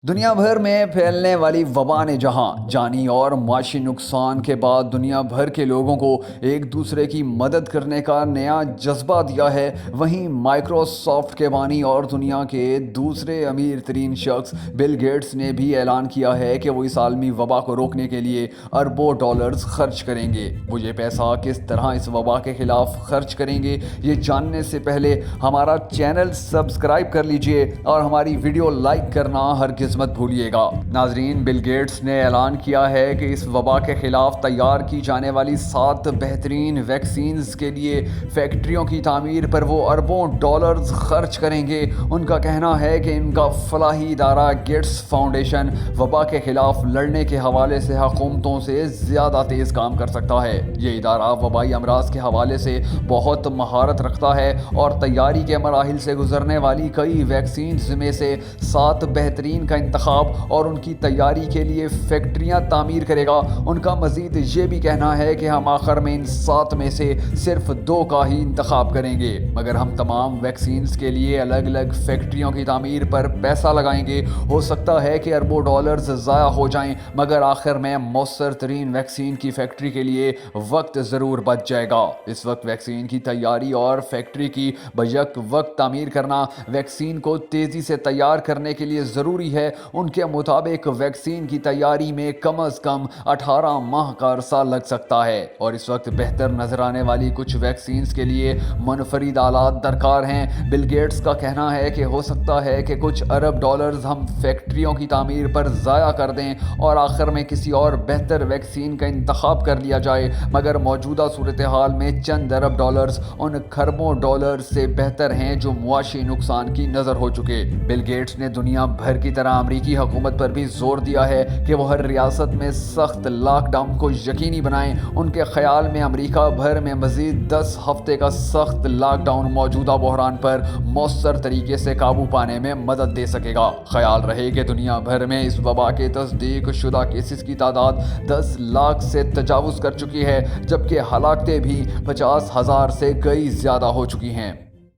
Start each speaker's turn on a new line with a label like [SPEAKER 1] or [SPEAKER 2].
[SPEAKER 1] دنیا بھر میں پھیلنے والی وبا نے جہاں جانی اور معاشی نقصان کے بعد دنیا بھر کے لوگوں کو ایک دوسرے کی مدد کرنے کا نیا جذبہ دیا ہے، وہیں مائیکروسافٹ کے بانی اور دنیا کے دوسرے امیر ترین شخص بل گیٹس نے بھی اعلان کیا ہے کہ وہ اس عالمی وبا کو روکنے کے لیے اربوں ڈالرز خرچ کریں گے۔ وہ یہ پیسہ کس طرح اس وبا کے خلاف خرچ کریں گے، یہ جاننے سے پہلے ہمارا چینل سبسکرائب کر لیجئے اور ہماری ویڈیو لائک کرنا ہرگز مت بھولیے گا۔ ناظرین، بل گیٹس نے اعلان کیا ہے کہ اس وبا کے خلاف تیار کی جانے والی 7 بہترین ویکسینز کے لیے فیکٹریوں کی تعمیر پر وہ اربوں ڈالرز خرچ کریں گے۔ ان کا کہنا ہے کہ ان کا فلاحی ادارہ گیٹس فاؤنڈیشن وبا کے خلاف لڑنے کے حوالے سے حکومتوں سے زیادہ تیز کام کر سکتا ہے۔ یہ ادارہ وبائی امراض کے حوالے سے بہت مہارت رکھتا ہے اور تیاری کے مراحل سے گزرنے والی کئی ویکسینز میں سے 7 بہترین کا انتخاب اور ان کی تیاری کے لیے فیکٹریاں تعمیر کرے گا۔ ان کا مزید یہ بھی کہنا ہے کہ ہم آخر میں ان 7 میں سے صرف 2 کا ہی انتخاب کریں گے، مگر ہم تمام ویکسینز کے لیے الگ الگ فیکٹریوں کی تعمیر پر پیسہ لگائیں گے۔ ہو سکتا ہے کہ اربوں ڈالرز ضائع ہو جائیں، مگر آخر میں مؤثر ترین ویکسین کی فیکٹری کے لیے وقت ضرور بچ جائے گا۔ اس وقت ویکسین کی تیاری اور فیکٹری کی بیک وقت تعمیر کرنا ویکسین کو تیزی سے تیار کرنے کے لیے ضروری ہے۔ ان کے مطابق ویکسین کی تیاری میں کم از کم 18 ماہ کا عرصہ لگ سکتا ہے، اور اس وقت بہتر نظر آنے والی کچھ ویکسینز کے لیے منفرد آلات درکار ہیں۔ بل گیٹس کا کہنا ہے کہ ہو سکتا ہے کہ کچھ ارب ڈالرز ہم فیکٹریوں کی تعمیر پر ضائع کر دیں اور آخر میں کسی اور بہتر ویکسین کا انتخاب کر لیا جائے، مگر موجودہ صورتحال میں چند ارب ڈالرز ان کھربوں ڈالرز سے بہتر ہیں جو معاشی نقصان کی نظر ہو چکے۔ بل گیٹس نے دنیا بھر کی طرح امریکی حکومت پر بھی زور دیا ہے کہ وہ ہر ریاست میں سخت لاک ڈاؤن کو یقینی بنائیں۔ ان کے خیال میں امریکہ بھر میں مزید 10 ہفتے کا سخت لاک ڈاؤن موجودہ بحران پر مؤثر طریقے سے قابو پانے میں مدد دے سکے گا۔ خیال رہے کہ دنیا بھر میں اس وبا کے تصدیق شدہ کیسز کی تعداد 10 لاکھ سے تجاوز کر چکی ہے، جبکہ ہلاکتیں بھی 50,000 سے کئی زیادہ ہو چکی ہیں۔